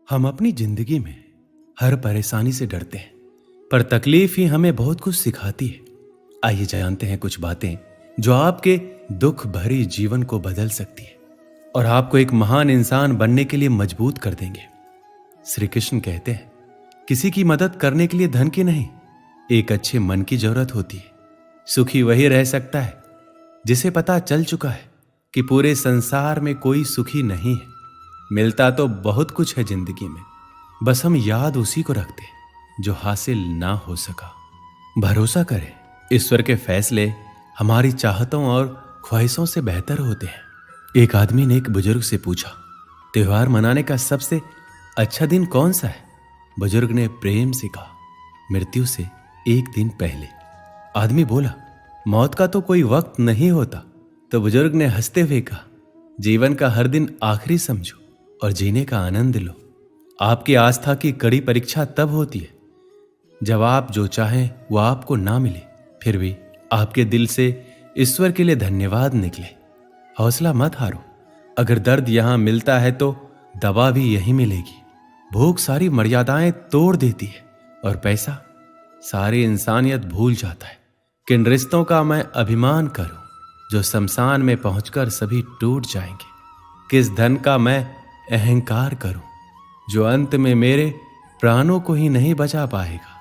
हम अपनी जिंदगी में हर परेशानी से डरते हैं, पर तकलीफ ही हमें बहुत कुछ सिखाती है। आइए जानते हैं कुछ बातें जो आपके दुख भरी जीवन को बदल सकती है और आपको एक महान इंसान बनने के लिए मजबूत कर देंगे। श्री कृष्ण कहते हैं, किसी की मदद करने के लिए धन की नहीं, एक अच्छे मन की जरूरत होती है। सुखी वही रह सकता है जिसे पता चल चुका है कि पूरे संसार में कोई सुखी नहीं है। मिलता तो बहुत कुछ है जिंदगी में, बस हम याद उसी को रखते हैं जो हासिल ना हो सका। भरोसा करें, ईश्वर के फैसले हमारी चाहतों और ख्वाहिशों से बेहतर होते हैं। एक आदमी ने एक बुजुर्ग से पूछा, त्योहार मनाने का सबसे अच्छा दिन कौन सा है? बुजुर्ग ने प्रेम से कहा, मृत्यु से एक दिन पहले। आदमी बोला, मौत का तो कोई वक्त नहीं होता। तो बुजुर्ग ने हंसते हुए कहा, जीवन का हर दिन आखिरी समझो और जीने का आनंद लो। आपकी आस्था की कड़ी परीक्षा तब होती है जब आप जो चाहें वो आपको ना मिले, फिर भी आपके दिल से ईश्वर के लिए धन्यवाद निकले। हौसला मत हारो, अगर दर्द यहां मिलता है तो दवा भी यहीं मिलेगी। भूख सारी मर्यादाएं तोड़ देती है और पैसा सारी इंसानियत भूल जाता है। किन रिश्तों का मैं अभिमान करूं जो शमशान में पहुंचकर सभी टूट जाएंगे? किस धन का मैं अहंकार करूं जो अंत में मेरे प्राणों को ही नहीं बचा पाएगा?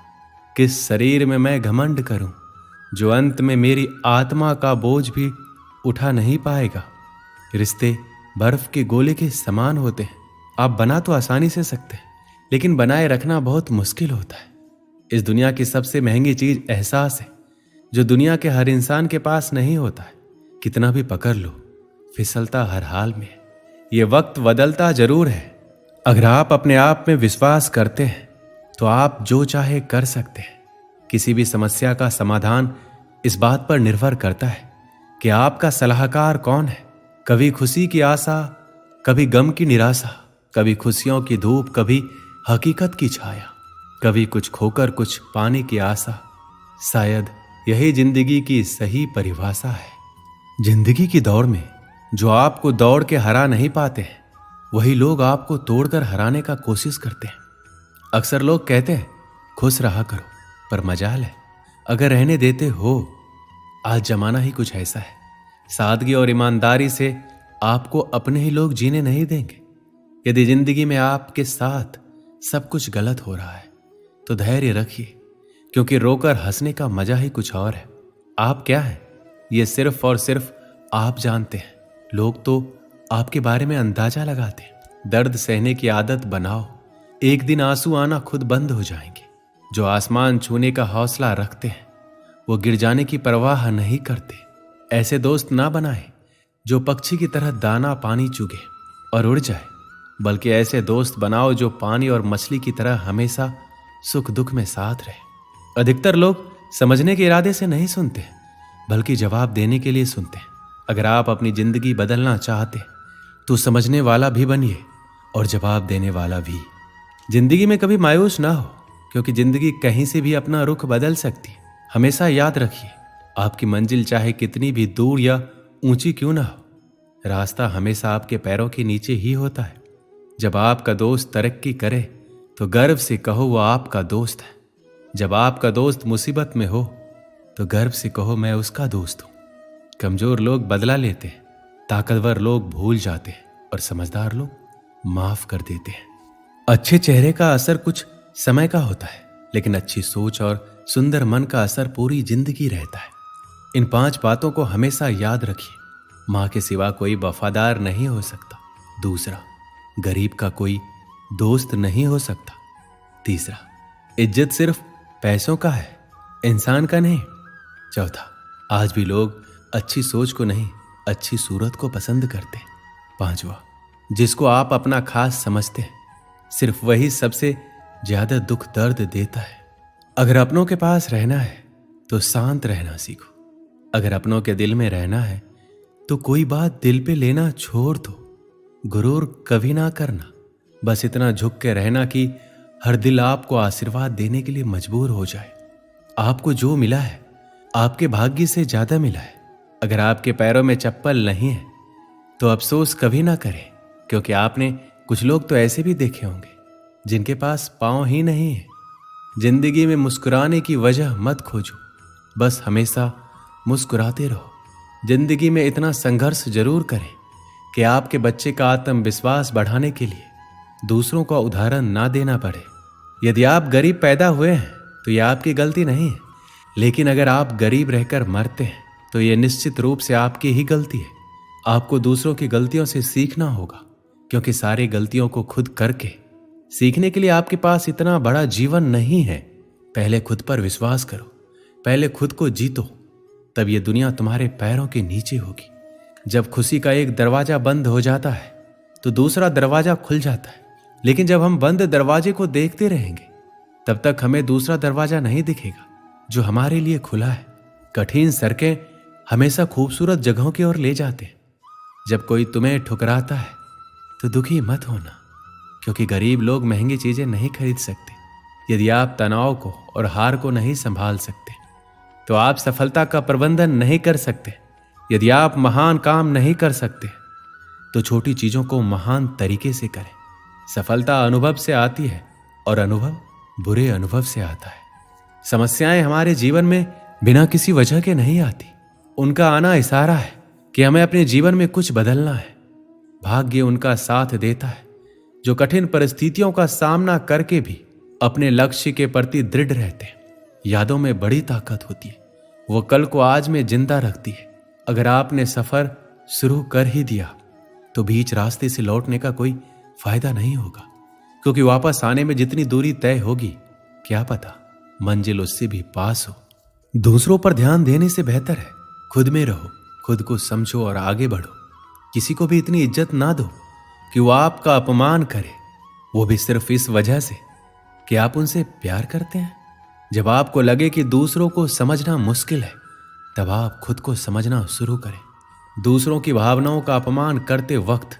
किस शरीर में मैं घमंड करूं जो अंत में मेरी आत्मा का बोझ भी उठा नहीं पाएगा? रिश्ते बर्फ के गोले के समान होते हैं। आप बना तो आसानी से सकते हैं, लेकिन बनाए रखना बहुत मुश्किल होता है। इस दुनिया की सबसे महंगी चीज एहसास है, जो दुनिया के हर इंसान के पास नहीं होता है। कितना भी पकड़ लो, फिसलता हर हाल में है। ये वक्त बदलता जरूर है। अगर आप अपने आप में विश्वास करते हैं तो आप जो चाहे कर सकते हैं। किसी भी समस्या का समाधान इस बात पर निर्भर करता है कि आपका सलाहकार कौन है। कभी खुशी की आशा, कभी गम की निराशा, कभी खुशियों की धूप, कभी हकीकत की छाया, कभी कुछ खोकर कुछ पाने की आशा। शायद यही जिंदगी की सही परिभाषा है। जिंदगी की दौड़ में जो आपको दौड़ के हरा नहीं पाते हैं, वही लोग आपको तोड़कर हराने का कोशिश करते हैं। अक्सर लोग कहते हैं, खुश रहा करो, पर मजाल है अगर रहने देते हो। आज जमाना ही कुछ ऐसा है, सादगी और ईमानदारी से आपको अपने ही लोग जीने नहीं देंगे। यदि जिंदगी में आपके साथ सब कुछ गलत हो रहा है तो धैर्य रखिए, क्योंकि रोकर हंसने का मजा ही कुछ और है। आप क्या हैं ये सिर्फ और सिर्फ आप जानते हैं। लोग तो आपके बारे में अंदाजा लगाते हैं। दर्द सहने की आदत बनाओ, एक दिन आंसू आना खुद बंद हो जाएंगे। जो आसमान छूने का हौसला रखते हैं वो गिर जाने की परवाह नहीं करते। ऐसे दोस्त ना बनाए जो पक्षी की तरह दाना पानी चुगे और उड़ जाए, बल्कि ऐसे दोस्त बनाओ जो पानी और मछली की तरह हमेशा सुख दुख में साथ रहे। अधिकतर लोग समझने के इरादे से नहीं सुनते, बल्कि जवाब देने के लिए सुनते हैं। अगर आप अपनी जिंदगी बदलना चाहते तो समझने वाला भी बनिए और जवाब देने वाला भी। जिंदगी में कभी मायूस ना हो, क्योंकि जिंदगी कहीं से भी अपना रुख बदल सकती है। हमेशा याद रखिए, आपकी मंजिल चाहे कितनी भी दूर या ऊंची क्यों ना हो, रास्ता हमेशा आपके पैरों के नीचे ही होता है। जब आपका दोस्त तरक्की करे तो गर्व से कहो वो आपका दोस्त है। जब आपका दोस्त मुसीबत में हो तो गर्व से कहो मैं उसका दोस्त हूं। कमजोर लोग बदला लेते हैं, ताकतवर लोग भूल जाते हैं और समझदार लोग माफ कर देते हैं। अच्छे चेहरे का असर कुछ समय का होता है, लेकिन अच्छी सोच और सुंदर मन का असर पूरी जिंदगी रहता है। इन 5 बातों को हमेशा याद रखिए। मां के सिवा कोई वफादार नहीं हो सकता। दूसरा, गरीब का कोई दोस्त नहीं हो सकता। तीसरा, इज्जत सिर्फ पैसों का है, इंसान का नहीं। चौथा, आज भी लोग अच्छी सोच को नहीं, अच्छी सूरत को पसंद करते हैं। पांचवा, जिसको आप अपना खास समझते हैं, सिर्फ वही सबसे ज्यादा दुख दर्द देता है। अगर अपनों के पास रहना है तो शांत रहना सीखो। अगर अपनों के दिल में रहना है तो कोई बात दिल पे लेना छोड़ दो। गुरूर कभी ना करना, बस इतना झुक के रहना कि हर दिल आपको आशीर्वाद देने के लिए मजबूर हो जाए। आपको जो मिला है आपके भाग्य से ज्यादा मिला है। अगर आपके पैरों में चप्पल नहीं है तो अफसोस कभी ना करें, क्योंकि आपने कुछ लोग तो ऐसे भी देखे होंगे जिनके पास पाँव ही नहीं है। जिंदगी में मुस्कुराने की वजह मत खोजो, बस हमेशा मुस्कुराते रहो। जिंदगी में इतना संघर्ष जरूर करें कि आपके बच्चे का आत्मविश्वास बढ़ाने के लिए दूसरों का उदाहरण ना देना पड़े। यदि आप गरीब पैदा हुए हैं तो यह आपकी गलती नहीं है, लेकिन अगर आप गरीब रहकर मरते हैं तो यह निश्चित रूप से आपकी ही गलती है। आपको दूसरों की गलतियों से सीखना होगा, क्योंकि सारी गलतियों को खुद करके सीखने के लिए आपके पास इतना बड़ा जीवन नहीं है। पहले खुद पर विश्वास करो, पहले खुद को जीतो, तब ये दुनिया तुम्हारे पैरों के नीचे होगी। जब खुशी का एक दरवाजा बंद हो जाता है तो दूसरा दरवाजा खुल जाता है, लेकिन जब हम बंद दरवाजे को देखते रहेंगे तब तक हमें दूसरा दरवाजा नहीं दिखेगा जो हमारे लिए खुला है। कठिन सड़कें हमेशा खूबसूरत जगहों की ओर ले जाते हैं। जब कोई तुम्हें ठुकराता है तो दुखी मत होना, क्योंकि गरीब लोग महंगी चीजें नहीं खरीद सकते। यदि आप तनाव को और हार को नहीं संभाल सकते तो आप सफलता का प्रबंधन नहीं कर सकते। यदि आप महान काम नहीं कर सकते तो छोटी चीजों को महान तरीके से करें। सफलता अनुभव से आती है और अनुभव बुरे अनुभव से आता है। समस्याएं हमारे जीवन में बिना किसी वजह के नहीं आती। उनका आना इशारा है कि हमें अपने जीवन में कुछ बदलना है। भाग्य उनका साथ देता है जो कठिन परिस्थितियों का सामना करके भी अपने लक्ष्य के प्रति दृढ़ रहते हैं। यादों में बड़ी ताकत होती है, वो कल को आज में जिंदा रखती है। अगर आपने सफर शुरू कर ही दिया तो बीच रास्ते से लौटने का कोई फायदा नहीं होगा, क्योंकि वापस आने में जितनी दूरी तय होगी क्या पता मंजिल उससे भी पास हो। दूसरों पर ध्यान देने से बेहतर है खुद में रहो, खुद को समझो और आगे बढ़ो। किसी को भी इतनी इज्जत ना दो कि वो आपका अपमान करे, वो भी सिर्फ इस वजह से कि आप उनसे प्यार करते हैं। जब आपको लगे कि दूसरों को समझना मुश्किल है, तब आप खुद को समझना शुरू करें। दूसरों की भावनाओं का अपमान करते वक्त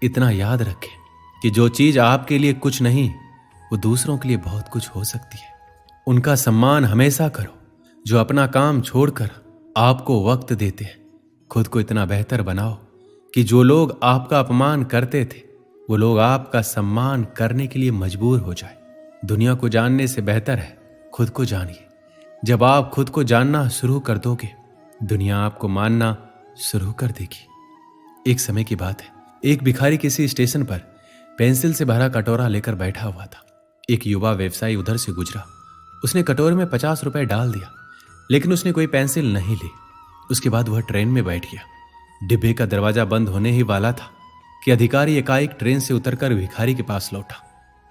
इतना याद रखें कि जो चीज आपके लिए कुछ नहीं, वो दूसरों के लिए बहुत कुछ हो सकती है। उनका सम्मान हमेशा करो जो अपना काम छोड़कर आपको वक्त देते हैं। खुद को इतना बेहतर बनाओ कि जो लोग आपका अपमान करते थे वो लोग आपका सम्मान करने के लिए मजबूर हो जाए। दुनिया को जानने से बेहतर है खुद को जानिए। जब आप खुद को जानना शुरू कर दोगे, दुनिया आपको मानना शुरू कर देगी। एक समय की बात है, एक भिखारी किसी स्टेशन पर पेंसिल से भरा कटोरा लेकर बैठा हुआ था। एक युवा व्यवसायी उधर से गुजरा। उसने कटोरे में 50 रुपए डाल दिया, लेकिन उसने कोई पेंसिल नहीं ली। उसके बाद वह ट्रेन में बैठ गया। डिब्बे का दरवाजा बंद होने ही वाला था कि अधिकारी एकाएक ट्रेन से उतरकर भिखारी के पास लौटा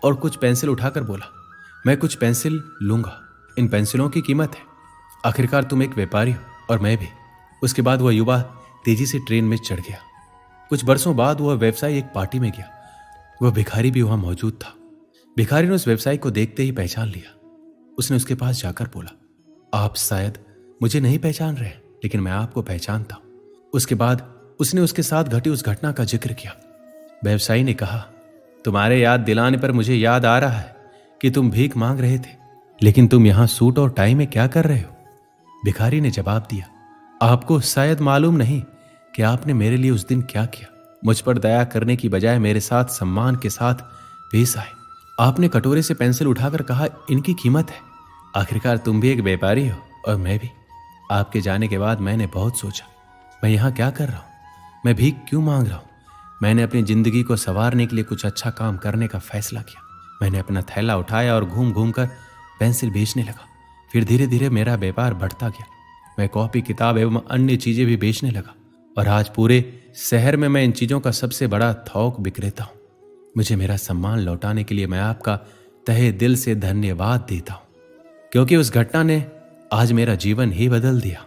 और कुछ पेंसिल उठाकर बोला, मैं कुछ पेंसिल लूंगा, इन पेंसिलों की कीमत है। आखिरकार तुम एक व्यापारी हो और मैं भी। उसके बाद वह युवा तेजी से ट्रेन में चढ़ गया। कुछ बरसों बाद वह व्यवसायी एक पार्टी में गया। वह भिखारी भी वहां मौजूद था। भिखारी ने उस व्यवसायी को देखते ही पहचान लिया। उसने उसके पास जाकर बोला, आप शायद मुझे नहीं पहचान रहे, लेकिन मैं आपको पहचानता हूं। उसके बाद उसने उसके साथ घटी उस घटना का जिक्र किया। व्यवसायी ने कहा, तुम्हारे याद दिलाने पर मुझे याद आ रहा है कि तुम भीख मांग रहे थे, लेकिन तुम यहां सूट और टाई में क्या कर रहे हो? भिखारी ने जवाब दिया, आपको शायद मालूम नहीं कि आपने मेरे लिए उस दिन क्या किया। मुझ पर दया करने की बजाय मेरे साथ सम्मान के साथ पेश आए। आपने कटोरे से पेंसिल उठाकर कहा, इनकी कीमत है। आखिरकार तुम भी एक व्यापारी हो और मैं भी। आपके जाने के बाद मैंने बहुत सोचा, मैं यहाँ क्या कर रहा हूँ, मैं भीख क्यों मांग रहा हूँ। मैंने अपनी जिंदगी को संवारने के लिए कुछ अच्छा काम करने का फैसला किया। मैंने अपना थैला उठाया और घूम घूम कर पेंसिल बेचने लगा। फिर धीरे धीरे मेरा व्यापार बढ़ता गया। मैं कॉपी, किताब एवं अन्य चीजें भी बेचने लगा और आज पूरे शहर में मैं इन चीजों का सबसे बड़ा थोक विक्रेता हूँ। मुझे मेरा सम्मान लौटाने के लिए मैं आपका तहे दिल से धन्यवाद देता हूँ, क्योंकि उस घटना ने आज मेरा जीवन ही बदल दिया।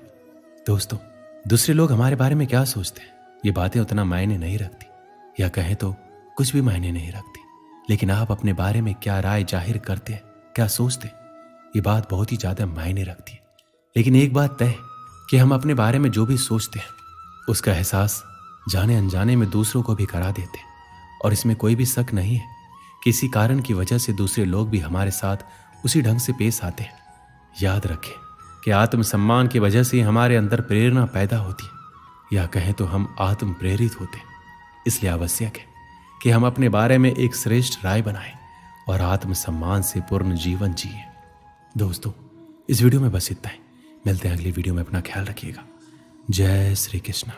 दोस्तों, दूसरे लोग हमारे बारे में क्या सोचते हैं, ये बातें उतना मायने नहीं रखती, या कहें तो कुछ भी मायने नहीं रखती। लेकिन आप अपने बारे में क्या राय जाहिर करते हैं, क्या सोचते हैं, ये बात बहुत ही ज्यादा मायने रखती है। लेकिन एक बात तय है कि हम अपने बारे में जो भी सोचते हैं उसका एहसास जाने अनजाने में दूसरों को भी करा देते हैं। और इसमें कोई भी शक नहीं है, किसी कारण की वजह से दूसरे लोग भी हमारे साथ उसी ढंग से पेश आते हैं। याद रखें कि आत्मसम्मान की वजह से हमारे अंदर प्रेरणा पैदा होती है, या कहें तो हम आत्म प्रेरित होते हैं। इसलिए आवश्यक है कि हम अपने बारे में एक श्रेष्ठ राय बनाएं और आत्मसम्मान से पूर्ण जीवन जिए। दोस्तों, इस वीडियो में बस इतना ही। मिलते हैं अगली वीडियो में। अपना ख्याल रखिएगा। जय श्री कृष्ण।